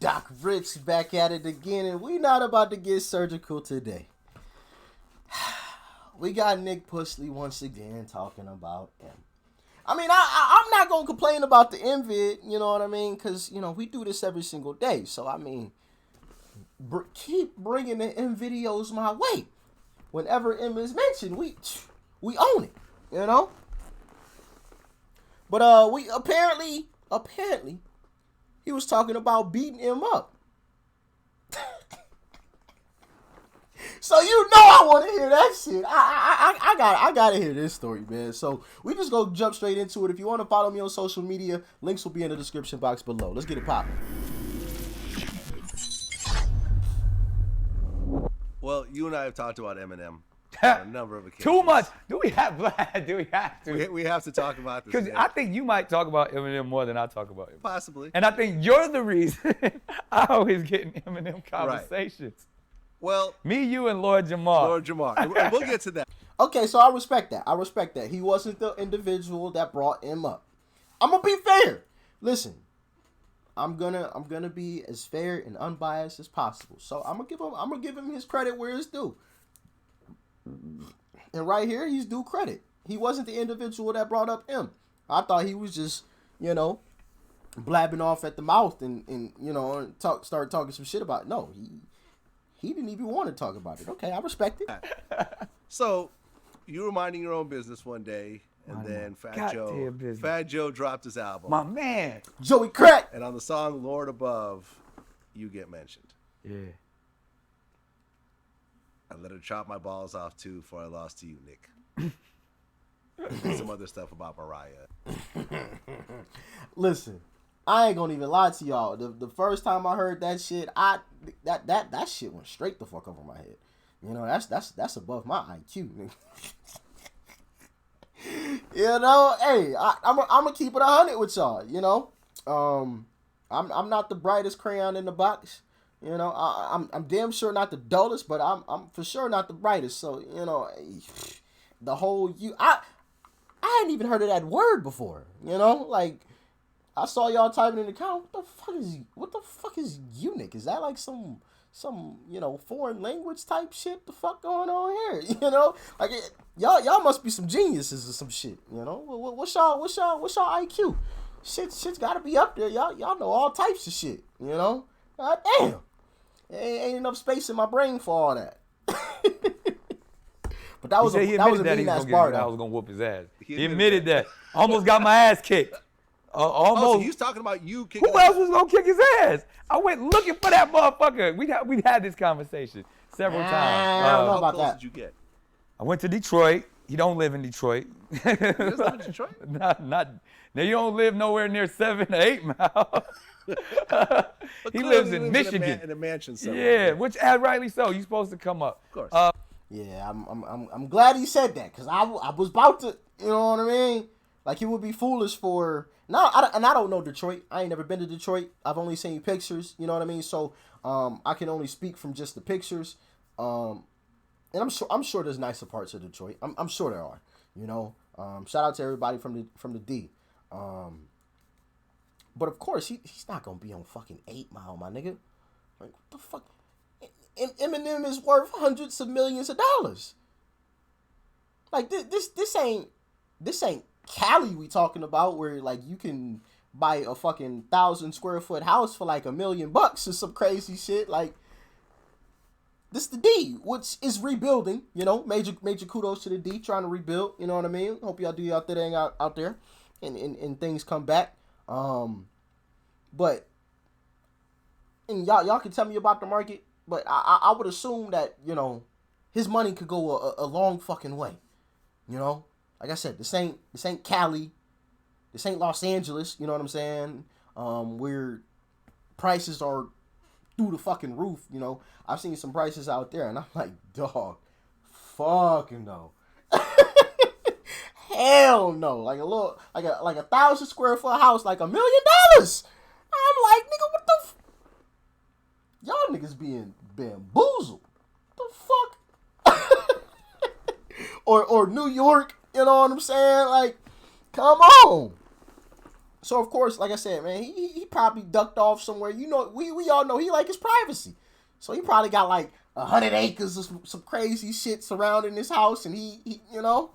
Doc Rich back at it again, and we not about to get surgical today. We got Nick Pushley once again talking about M. I mean, I'm not going to complain about the M vid, you know what I mean? Because, you know, we do this every single day. So, I mean, keep bringing the M videos my way. Whenever M is mentioned, we own it, you know? But we apparently, he was talking about beating him up. So you know I want to hear that shit. I gotta hear this story, man. So we just go jump straight into it. If you want to follow me on social media, links will be in the description box below. Let's get it popping. Well, you and I have talked about Eminem on a number of occasions. Too much. Do we have to? We have to talk about this. Because I think you might talk about Eminem more than I talk about him. Possibly. And I think you're the reason I always get in Eminem conversations. Right. Well, me, you, and Lord Jamar. Lord Jamar. And we'll get to that. Okay, so I respect that. He wasn't the individual that brought him up. I'm gonna be fair. Listen, I'm gonna be as fair and unbiased as possible. So I'm gonna give him his credit where it's due. And right here, he's due credit. He wasn't the individual that brought up him. I thought he was just, you know, blabbing off at the mouth and you know, start talking some shit about it. No, he didn't even want to talk about it. Okay, I respect it. So, you were minding your own business one day, and then Fat Joe dropped his album. My man. Joey Crack. And on the song Lord Above, you get mentioned. Yeah. I let her chop my balls off, too, before I lost to you, Nick. And some other stuff about Mariah. Listen, I ain't gonna even lie to y'all. The first time I heard that shit, that shit went straight the fuck over my head. You know, that's above my IQ. You know, hey, I'm gonna keep it 100 with y'all. You know, I'm not the brightest crayon in the box. You know, I'm damn sure not the dullest, but I'm for sure not the brightest. So you know, the whole I hadn't even heard of that word before. You know, like. I saw y'all typing in the comment. What the fuck is eunuch? Is that like some you know foreign language type shit? The fuck going on here? You know, like y'all must be some geniuses or some shit. You know, what's y'all IQ? Shit's got to be up there. Y'all know all types of shit. You know, god damn, ain't enough space in my brain for all that. But that was a mean ass bar. I was gonna whoop his ass. He admitted that. Almost got my ass kicked. Almost. Oh, so he's talking about you kicking. Who else was gonna kick his ass? I went looking for that motherfucker. We had this conversation several times. I don't know about How close that. did you get? I went to Detroit. He don't live in Detroit. He doesn't live in Detroit? Not. Now you don't live nowhere near 7 to 8 miles. He lives in Michigan. In a mansion somewhere. Yeah, which rightly so. You're supposed to come up. Of course. Yeah, I'm glad he said that because I was about to, you know what I mean? Like he would be foolish for. No, and I don't know Detroit. I ain't never been to Detroit. I've only seen pictures. You know what I mean. So I can only speak from just the pictures. And I'm sure there's nicer parts of Detroit. I'm sure there are. You know. Shout out to everybody from the D. But of course he's not gonna be on fucking 8 Mile, my nigga. Like what the fuck? Eminem is worth hundreds of millions of dollars. Like this ain't Cali we talking about where like you can buy a fucking 1,000 square foot house for like $1 million or some crazy shit. Like this the D, which is rebuilding, you know, major kudos to the D trying to rebuild, you know what I mean? Hope y'all do y'all thing out there and things come back. But and y'all can tell me about the market, but I would assume that, you know, his money could go a long fucking way. You know? Like I said, this ain't Cali, this ain't Los Angeles, you know what I'm saying? Where prices are through the fucking roof, you know. I've seen some prices out there and I'm like, dog, fucking no. Hell no. Like a 1,000 square foot house, like $1 million. I'm like, nigga, what the y'all niggas being bamboozled. The fuck? or New York, you know what I'm saying? Like, come on. So of course, like I said, man, he probably ducked off somewhere. You know, we all know he like his privacy. So he probably got like 100 acres of some crazy shit surrounding his house, and he you know,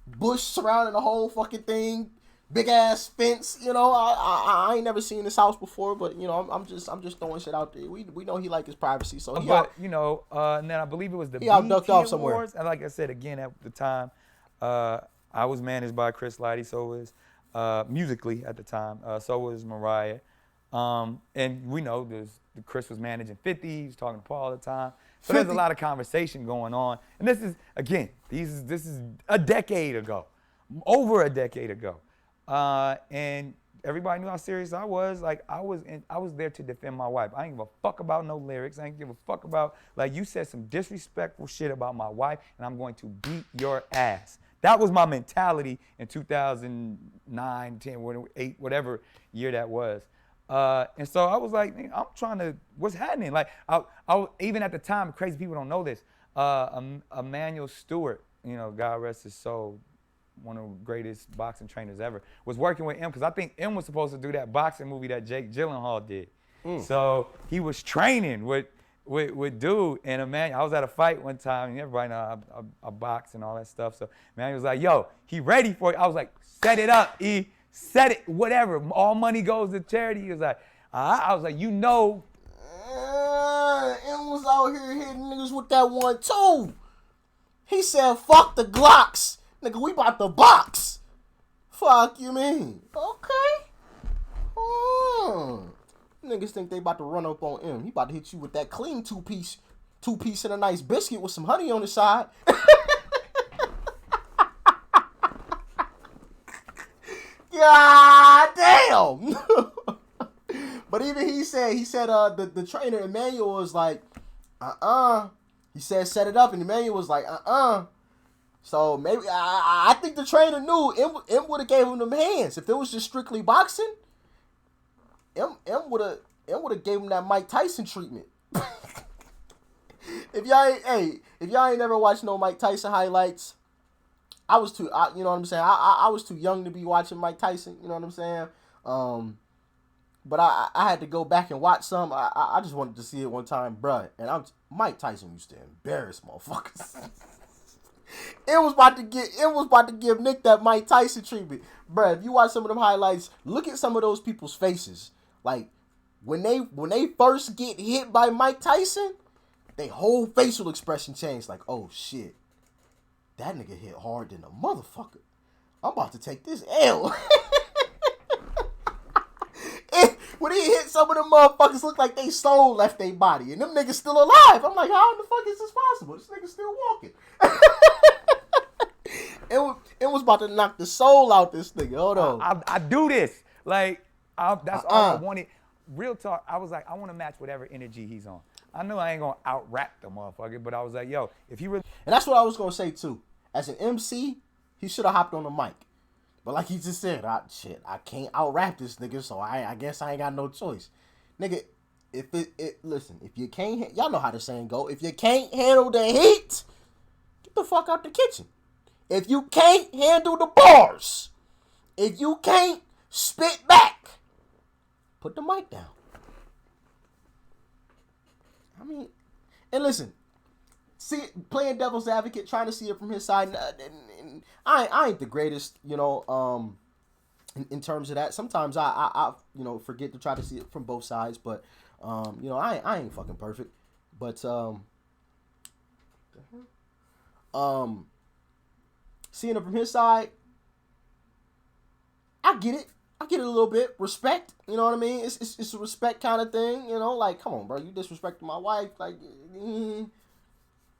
bush surrounding the whole fucking thing, big ass fence. You know, I ain't never seen this house before, but you know, I'm just throwing shit out there. We know he like his privacy, so he But out, you know, and then I believe it was the he out ducked BET off somewhere. Awards. And like I said again at the time, I was managed by Chris Lighty, so was musically at the time. So was Mariah, and we know Chris was managing 50. He was talking to Paul all the time. So there's a lot of conversation going on. And this is again, this is a decade ago, over a decade ago, and everybody knew how serious I was. Like I was there to defend my wife. I ain't give a fuck about no lyrics. I ain't give a fuck about, like, you said some disrespectful shit about my wife, and I'm going to beat your ass. That was my mentality in 2009, 10, 8, whatever year that was. And so I was like, I'm trying to, what's happening? Like, I even at the time, crazy people don't know this, Emmanuel Stewart, you know, God rest his soul, one of the greatest boxing trainers ever, was working with M, because I think M was supposed to do that boxing movie that Jake Gyllenhaal did. So he was training with dude, and Emmanuel, I was at a fight one time, and everybody know I box and all that stuff. So Emmanuel was like, yo, he ready for it. I was like, set it up, E. Set it, whatever. All money goes to charity. He was like, I was like, you know. M was out here hitting niggas with that 1-2. He said, fuck the Glocks. Nigga, we about to box. Fuck you mean? Okay. Niggas think they about to run up on M. He about to hit you with that clean two-piece and a nice biscuit with some honey on the side. God damn. But even he said the trainer Emmanuel was like, he said set it up, and Emmanuel was like, So maybe I think the trainer knew M would have gave him them hands. If it was just strictly boxing, M would have gave him that Mike Tyson treatment. If y'all ain't never watched no Mike Tyson highlights, you know what I'm saying? I was too young to be watching Mike Tyson, you know what I'm saying? But I had to go back and watch some. I just wanted to see it one time, bruh. And Mike Tyson used to embarrass motherfuckers. It was about to give Nick that Mike Tyson treatment. Bruh, if you watch some of them highlights, look at some of those people's faces. Like, when they first get hit by Mike Tyson, their whole facial expression changed. Like, oh shit. That nigga hit hard than a motherfucker. I'm about to take this L. When he hit, some of them motherfuckers look like they soul left their body, and them niggas still alive. I'm like, how in the fuck is this possible? This nigga still walking. It was about to knock the soul out this nigga. Hold on. I do this. Like, that's all I wanted. Real talk, I was like, I want to match whatever energy he's on. I know I ain't going to out-rap the motherfucker, but I was like, yo, if he really... And that's what I was going to say, too. As an MC, he should have hopped on the mic. But like he just said, I can't out-rap this nigga, so I guess I ain't got no choice. Nigga, listen, if you can't... Y'all know how the saying go. If you can't handle the heat, get the fuck out the kitchen. If you can't handle the bars, if you can't spit back, put the mic down. I mean, and listen, playing devil's advocate, trying to see it from his side. And I ain't the greatest, you know, in terms of that. Sometimes I you know, forget to try to see it from both sides. But you know, I ain't fucking perfect. But seeing it from his side, I get it. I get it a little bit. Respect, you know what I mean? It's a respect kind of thing, you know? Like, come on, bro, you disrespecting my wife. Like,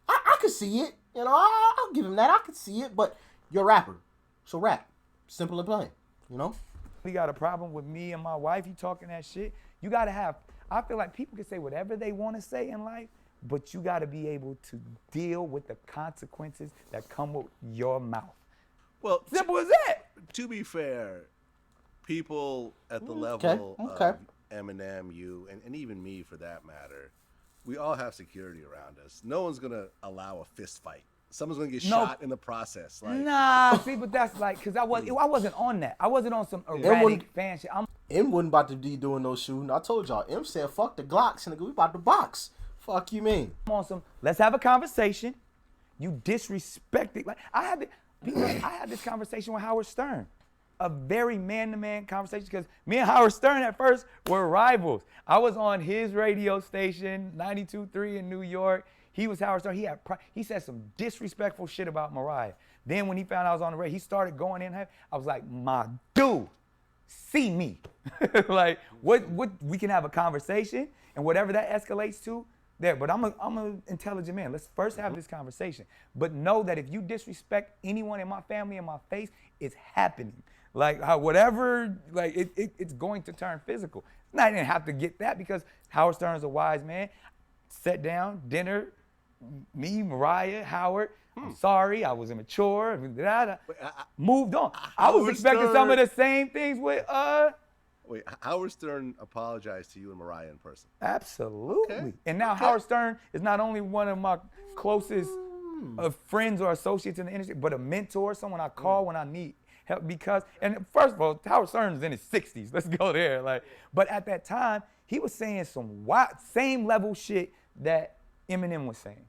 I could see it, you know? I'll give him that. I could see it, but you're a rapper. So rap. Simple and plain, you know? He got a problem with me and my wife, you talking that shit. You got to have, I feel like people can say whatever they want to say in life, but you got to be able to deal with the consequences that come with your mouth. Well, simple as that. To be fair, people at the level of Eminem, you, and even me for that matter, we all have security around us. No one's going to allow a fist fight someone's gonna get No. shot in the process. Like, Nah, see, but that's like, cause I wasn't on that. I wasn't on some erratic fan shit. M wasn't about to be doing no shooting. I told y'all. M said, "Fuck the Glocks, nigga. We about to box." Fuck you mean? I'm on some. Let's have a conversation. You disrespected. Like I had this conversation with Howard Stern, a very man-to-man conversation, because me and Howard Stern at first were rivals. I was on his radio station, 92.3 in New York. He was Howard Stern. He said some disrespectful shit about Mariah. Then when he found out I was on the radio, he started going in. I was like, my dude, see me. Like, what we can have a conversation, and whatever that escalates to, there. But I'm an intelligent man. Let's first have this conversation. But know that if you disrespect anyone in my family in my face, it's happening. Like whatever, like it's going to turn physical. I didn't have to get that because Howard Stern is a wise man. Sat down, dinner, me, Mariah, Howard. I'm sorry, I was immature. Moved on. I was expecting some of the same things with Wait, Howard Stern apologized to you and Mariah in person. Absolutely. Okay. And now Howard Stern is not only one of my closest friends or associates in the industry, but a mentor, someone I call when I need help. Because, and first of all, Howard Stern is in his 60s. Let's go there. Like, but at that time, he was saying some same level shit that Eminem was saying.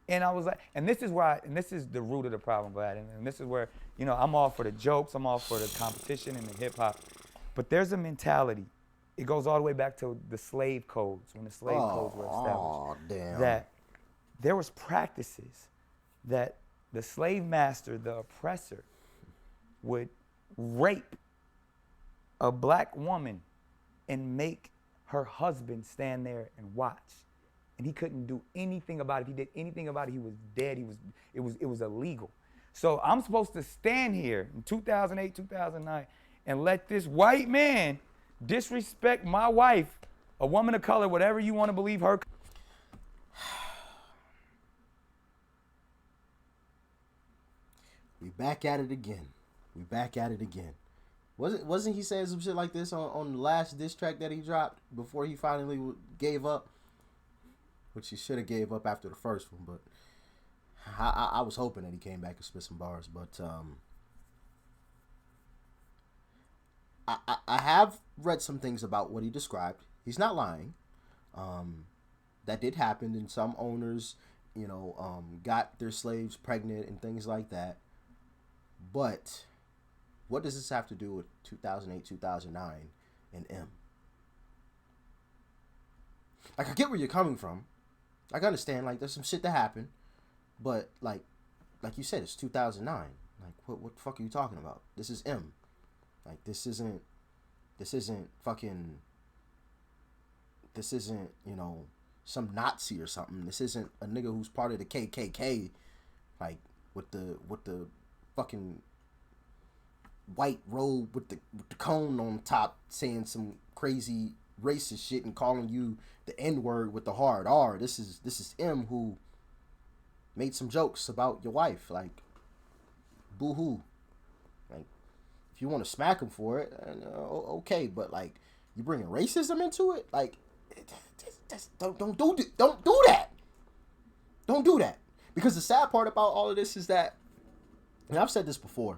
And I was like, and this is why, and this is the root of the problem, Vlad. And this is where, you know, I'm all for the jokes, I'm all for the competition and the hip hop. But there's a mentality. It goes all the way back to the slave codes, when the slave codes were established. That there was practices that the slave master, the oppressor, would rape a black woman and make her husband stand there and watch. And he couldn't do anything about it. If he did anything about it, he was dead. It was illegal. So I'm supposed to stand here in 2008, 2009, and let this white man disrespect my wife, a woman of color, whatever you want to believe her. We back at it again. Wasn't he saying some shit like this on the last diss track that he dropped before he finally gave up? Which he should have gave up after the first one, but I was hoping that he came back and spit some bars. But I have read some things about what he described. He's not lying. That did happen, and some owners, you know, got their slaves pregnant and things like that. But what does this have to do with 2008, 2009 and M? Like, I get where you're coming from. I can understand, like, there's some shit that happened, but like you said, it's 2009. Like, what the fuck are you talking about? This is M. Like, this isn't, you know, some Nazi or something. This isn't a nigga who's part of the KKK, like, with the fucking white robe with the cone on top saying some crazy racist shit and calling you the N-word with the hard R. This is M who made some jokes about your wife. Like, boo-hoo. Like, if you want to smack him for it, okay, but like, you bringing racism into it? Like, don't do that. Don't do that. Because the sad part about all of this is that, and I've said this before,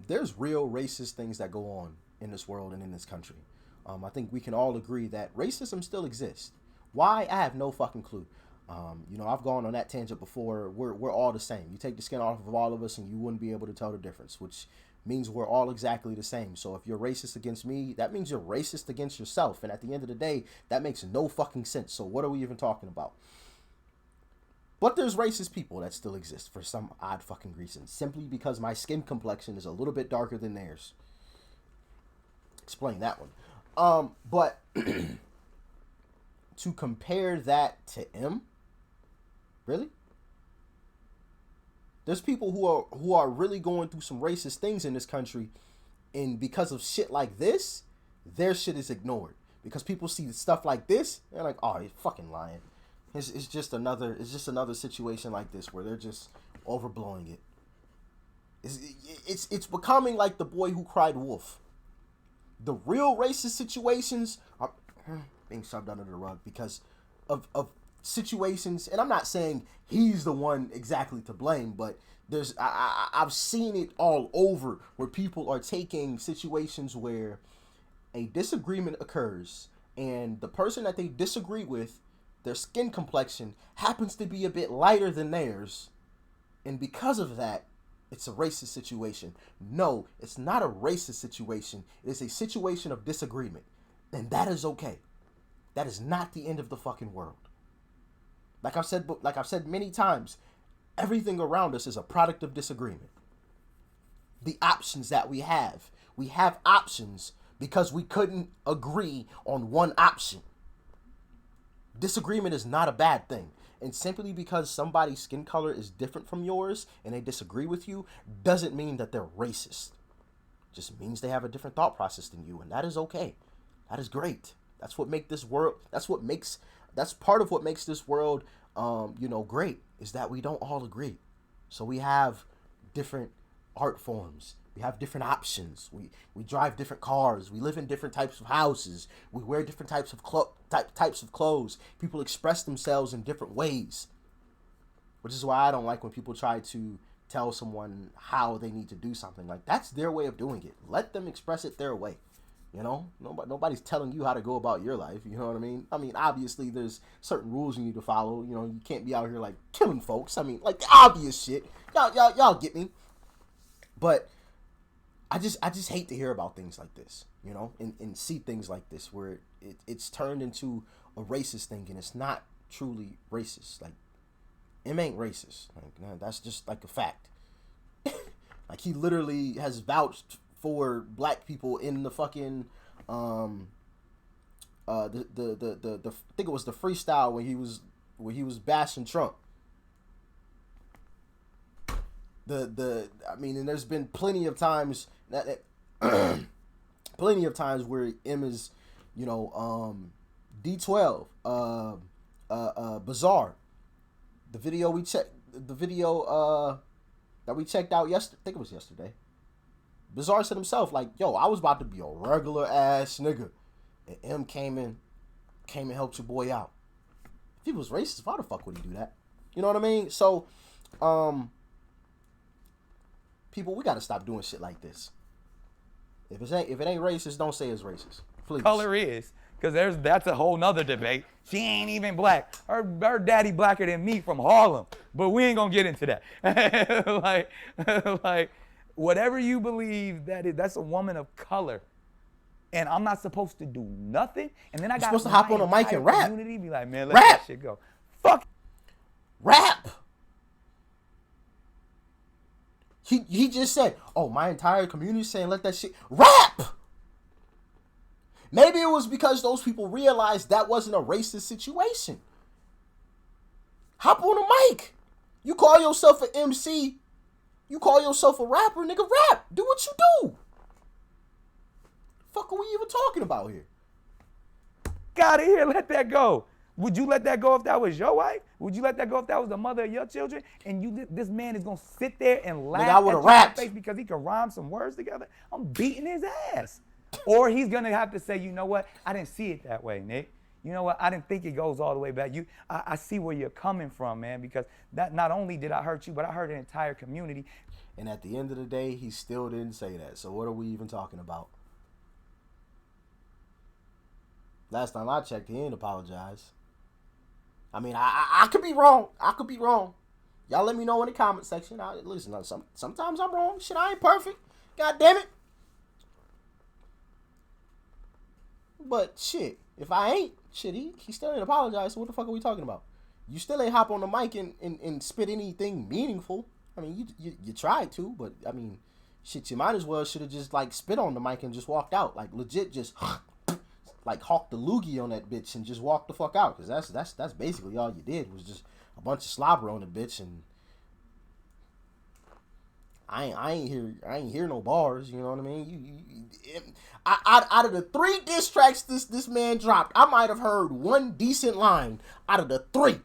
there's real racist things that go on in this world and in this country. I think we can all agree that racism still exists. Why? I have no fucking clue. You know, I've gone on that tangent before. We're all the same. You take the skin off of all of us and you wouldn't be able to tell the difference, which means we're all exactly the same. So if you're racist against me, that means you're racist against yourself. And at the end of the day, that makes no fucking sense. So what are we even talking about? But there's racist people that still exist for some odd fucking reason, simply because my skin complexion is a little bit darker than theirs. Explain that one. But to compare that to M, really? There's people who are really going through some racist things in this country, and because of shit like this, their shit is ignored. Because people see stuff like this, they're like, "Oh, he's fucking lying." It's just another situation like this where they're just overblowing it. It's becoming like the boy who cried wolf. The real racist situations are being shoved under the rug because of situations, and I'm not saying he's the one exactly to blame, but I've seen it all over where people are taking situations where a disagreement occurs and the person that they disagree with, their skin complexion happens to be a bit lighter than theirs, and because of that, it's a racist situation. No, it's not a racist situation. It is a situation of disagreement, and that is okay. That is not the end of the fucking world. Like I've said many times, everything around us is a product of disagreement. The options that we have options because we couldn't agree on one option. Disagreement is not a bad thing. And simply because somebody's skin color is different from yours and they disagree with you doesn't mean that they're racist. It just means they have a different thought process than you, and that is okay. That is great. That's what makes this world. That's part of what makes this world, great, is that we don't all agree. So we have different art forms. We have different options. We drive different cars. We live in different types of houses. We wear different types of clothes. People express themselves in different ways. Which is why I don't like when people try to tell someone how they need to do something. Like, that's their way of doing it. Let them express it their way. Nobody's telling you how to go about your life. You know what I mean? I mean, obviously, there's certain rules you need to follow. You can't be out here like killing folks. I mean, like the obvious shit. Y'all get me. But I just hate to hear about things like this, and see things like this where it's turned into a racist thing, and it's not truly racist. Like, it ain't racist. Like, that's just like a fact. Like, he literally has vouched for black people in the fucking the I think it was the freestyle when he was bashing Trump. And there's been plenty of times where M is, D12, Bizarre, the video that we checked out yesterday. I think it was yesterday. Bizarre said himself, like, yo, I was about to be a regular ass nigga, and M came and helped your boy out. If he was racist, why the fuck would he do that? You know what I mean? So, people, we gotta stop doing shit like this. If it ain't racist, don't say it's racist. Please. Color is, because that's a whole nother debate. She ain't even black. Her daddy blacker than me from Harlem, but we ain't gonna get into that. like whatever you believe that's a woman of color, and I'm not supposed to do nothing. And then I got supposed to hop on a mic and rap. Community be like, man, let rap. that shit go. Fuck. Rap. He just said, oh, my entire community saying let that shit rap. Maybe it was because those people realized that wasn't a racist situation. Hop on a mic. You call yourself an MC. You call yourself a rapper, nigga, rap. Do what you do. Fuck are we even talking about here? Get out of here, let that go. Would you let that go if that was your wife? Would you let that go if that was the mother of your children? And this man is gonna sit there and laugh I would've at you in rapped. the face because he can rhyme some words together? I'm beating his ass. Or he's gonna have to say, you know what? I didn't see it that way, Nick. You know what? I didn't think it goes all the way back. I see where you're coming from, man, because that not only did I hurt you, but I hurt an entire community. And at the end of the day, he still didn't say that. So what are we even talking about? Last time I checked, he didn't apologize. I mean, I could be wrong. Y'all let me know in the comment section. Listen, sometimes I'm wrong. Shit, I ain't perfect. God damn it. But shit, if I ain't, shit, he still ain't apologize. So what the fuck are we talking about? You still ain't hop on the mic and spit anything meaningful. I mean, you tried to, but I mean, shit, you might as well should have just like spit on the mic and just walked out. Like legit just like hawked the loogie on that bitch and just walked the fuck out. Cause that's basically all you did was just a bunch of slobber on the bitch. And I ain't hear no bars. You know what I mean? Out of the 3 diss tracks this man dropped, I might have heard one decent line out of the 3,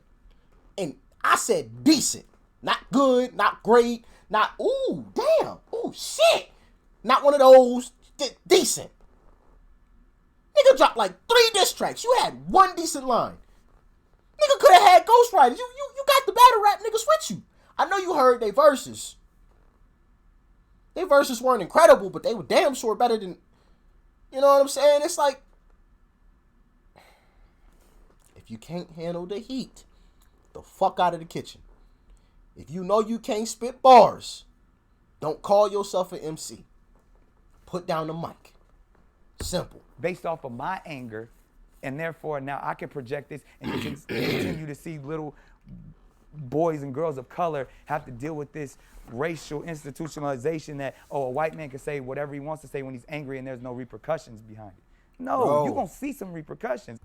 and I said decent, not good, not great, not ooh damn, ooh shit, not one of those. Decent. Nigga dropped like 3 diss tracks. You had one decent line. nigga could have had ghostwriters. You got the battle rap niggas with you. I know you heard they verses. They verses weren't incredible, but they were damn sure better than, you know what I'm saying? It's like, if you can't handle the heat, the fuck out of the kitchen. If you know you can't spit bars, don't call yourself an MC. Put down the mic. Simple. Based off of my anger, and therefore now I can project this and continue to see little boys and girls of color have to deal with this racial institutionalization that, oh, a white man can say whatever he wants to say when he's angry and there's no repercussions behind it. No, you're going to see some repercussions.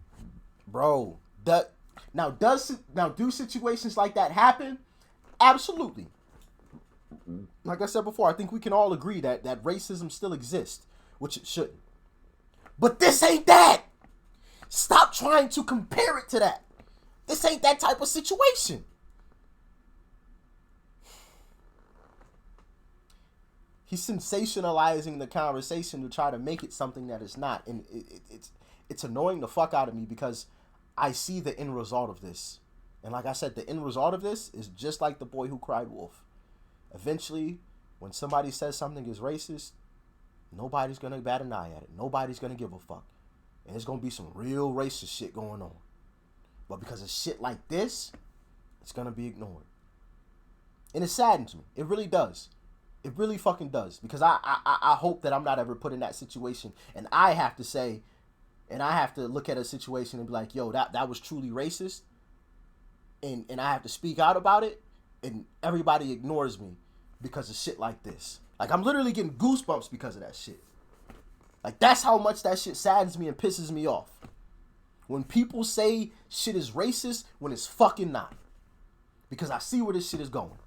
Bro, do situations like that happen? Absolutely. Like I said before, I think we can all agree that racism still exists, which it shouldn't. But this ain't that. Stop trying to compare it to that. This ain't that type of situation. He's sensationalizing the conversation to try to make it something that it's not. And it's annoying the fuck out of me because I see the end result of this. And like I said, the end result of this is just like the boy who cried wolf. Eventually, when somebody says something is racist, nobody's going to bat an eye at it. Nobody's going to give a fuck. And there's going to be some real racist shit going on. But because of shit like this, it's going to be ignored. And it saddens me. It really does. It really fucking does. Because I hope that I'm not ever put in that situation. And I have to say, and I have to look at a situation and be like, yo, that was truly racist. And I have to speak out about it. And everybody ignores me because of shit like this. Like, I'm literally getting goosebumps because of that shit. Like, that's how much that shit saddens me and pisses me off. When people say shit is racist when it's fucking not. Because I see where this shit is going.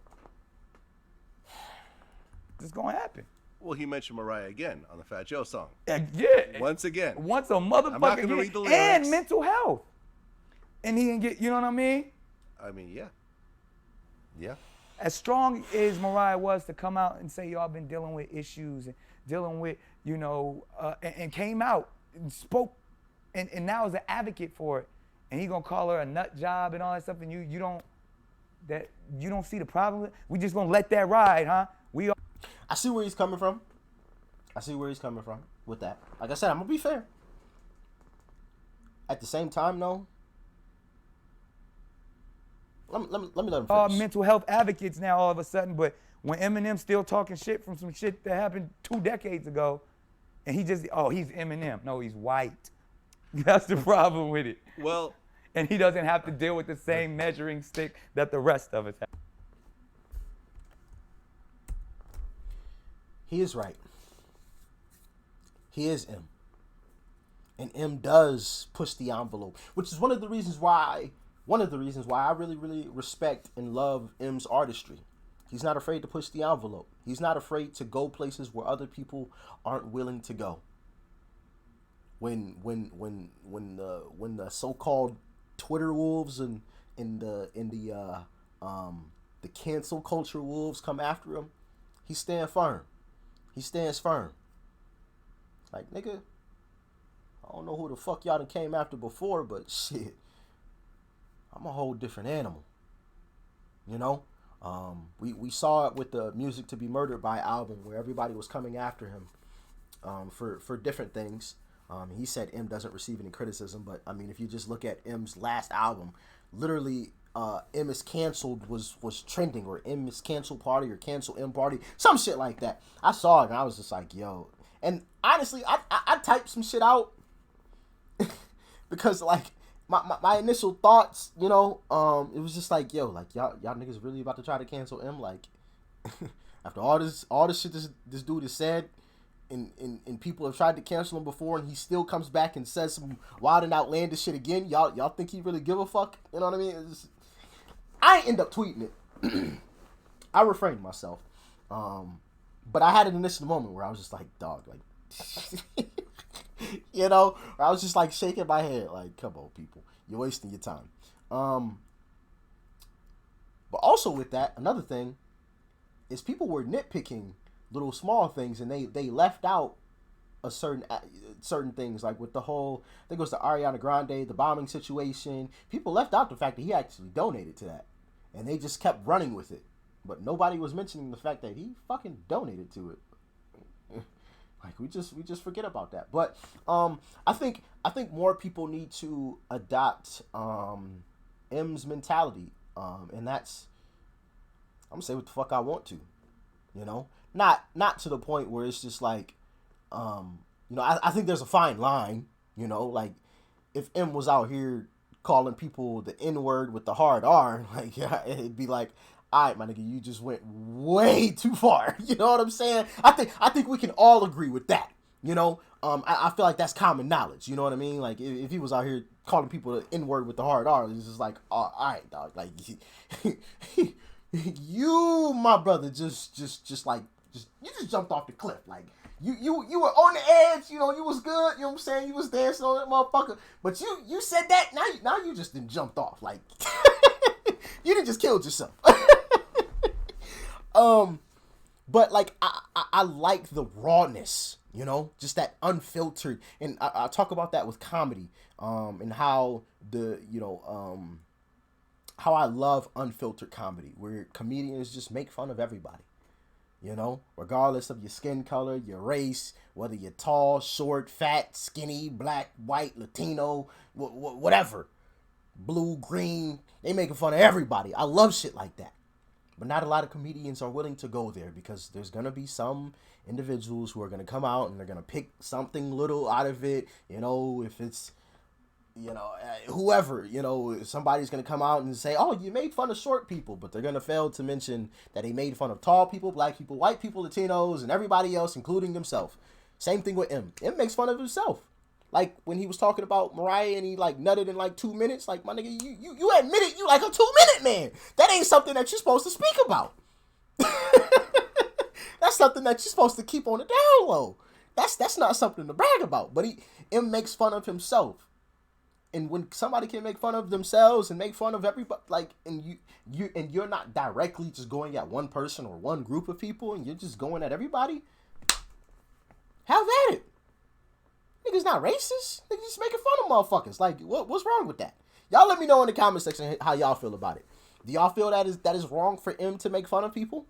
It's going to happen. Well, he mentioned Mariah again on the Fat Joe song. Yeah. Once again. Once a motherfucker. I'm not going to read the lyrics. And mental health. And he didn't get, you know what I mean? I mean, yeah. Yeah. As strong as Mariah was to come out and say, y'all been dealing with issues and dealing with, and came out and spoke and now is an advocate for it. And he gonna call her a nut job and all that stuff, and you don't see the problem with it? We just gonna let that ride, huh? I see where he's coming from. With that. Like I said, I'm gonna be fair. At the same time, though, let me let him finish. Mental health advocates now all of a sudden, but when Eminem still talking shit from some shit that happened 2 decades ago, and he's Eminem. No, he's white. That's the problem with it. Well, and he doesn't have to deal with the same measuring stick that the rest of us have. He is right. He is M. And M does push the envelope, which is one of the reasons why I really, really respect and love M's artistry. He's not afraid to push the envelope. He's not afraid to go places where other people aren't willing to go. When the so-called Twitter wolves and the cancel culture wolves come after him, he stands firm. He stands firm. Like, nigga, I don't know who the fuck y'all done came after before, but shit, I'm a whole different animal. You know? We saw it with the Music to Be Murdered By album where everybody was coming after him for different things. He said M doesn't receive any criticism, but I mean, if you just look at M's last album, literally M is canceled was trending, or M is cancel party or cancel M party, some shit like that. I saw it and I was just like, yo. And honestly, I typed some shit out because like my initial thoughts, it was just like, yo, like y'all niggas really about to try to cancel M? Like after all this shit this dude has said, and people have tried to cancel him before, and he still comes back and says some wild and outlandish shit again. Y'all think he really give a fuck? You know what I mean? I end up tweeting it. I refrained myself. But I had an initial moment where I was just like, dog, like, I was just like shaking my head, like, come on, people, you're wasting your time. But also with that, another thing is people were nitpicking little small things, and they left out a certain things, like with the whole, I think it was the Ariana Grande, the bombing situation. People left out the fact that he actually donated to that, and they just kept running with it, but nobody was mentioning the fact that he fucking donated to it. Like we just forget about that. But I think more people need to adopt M's mentality, and that's, I'm gonna say what the fuck I want to, you know, not to the point where it's just like, you know, I think there's a fine line, you know, like if M was out here calling people the N word with the hard R, like, yeah, it'd be like, all right, my nigga, you just went way too far. You know what I'm saying? I think we can all agree with that. You know, I feel like that's common knowledge. You know what I mean? Like if he was out here calling people the N word with the hard R, it's just like, all right, dog. Like you, my brother, just you just jumped off the cliff. Like you were on the edge. You know, you was good. You know what I'm saying? You was dancing on that motherfucker. But you said that. Now you just done jumped off. Like you didn't just killed yourself. But like I like the rawness, you know, just that unfiltered, and I talk about that with comedy, and how how I love unfiltered comedy, where comedians just make fun of everybody, you know, regardless of your skin color, your race, whether you're tall, short, fat, skinny, black, white, Latino, whatever, blue, green, they making fun of everybody. I love shit like that. But not a lot of comedians are willing to go there, because there's going to be some individuals who are going to come out and they're going to pick something little out of it. You know, if it's, you know, whoever, you know, somebody's going to come out and say, oh, you made fun of short people. But they're going to fail to mention that they made fun of tall people, black people, white people, Latinos, and everybody else, including himself. Same thing with M. M makes fun of himself. Like when he was talking about Mariah and he like nutted in like 2 minutes. Like, my nigga, you admitted you like a 2-minute man. That ain't something that you're supposed to speak about. That's something that you're supposed to keep on the down low. That's not something to brag about. But M makes fun of himself. And when somebody can make fun of themselves and make fun of everybody, like, and you're not directly just going at one person or one group of people, and you're just going at everybody, have at it. Niggas not racist. Niggas just making fun of motherfuckers. Like, what's wrong with that? Y'all let me know in the comment section how y'all feel about it. Do y'all feel that is wrong for M to make fun of people?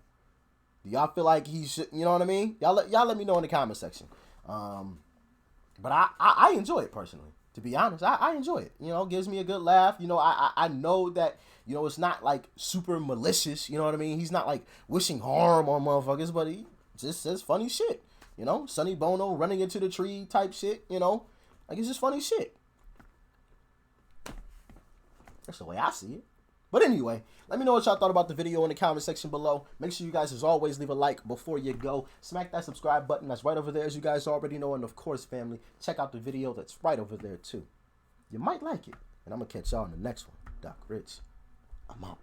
Do y'all feel like he should, you know what I mean? Y'all let me know in the comment section. But I enjoy it personally. To be honest, I enjoy it. You know, it gives me a good laugh. You know, I know that, you know, it's not like super malicious. You know what I mean? He's not like wishing harm on motherfuckers, but he just says funny shit. You know, Sonny Bono running into the tree type shit, you know? Like, it's just funny shit. That's the way I see it. But anyway, let me know what y'all thought about the video in the comment section below. Make sure you guys, as always, leave a like before you go. Smack that subscribe button. That's right over there, as you guys already know. And, of course, family, check out the video that's right over there, too. You might like it. And I'm going to catch y'all in the next one. Doc Rich, I'm out.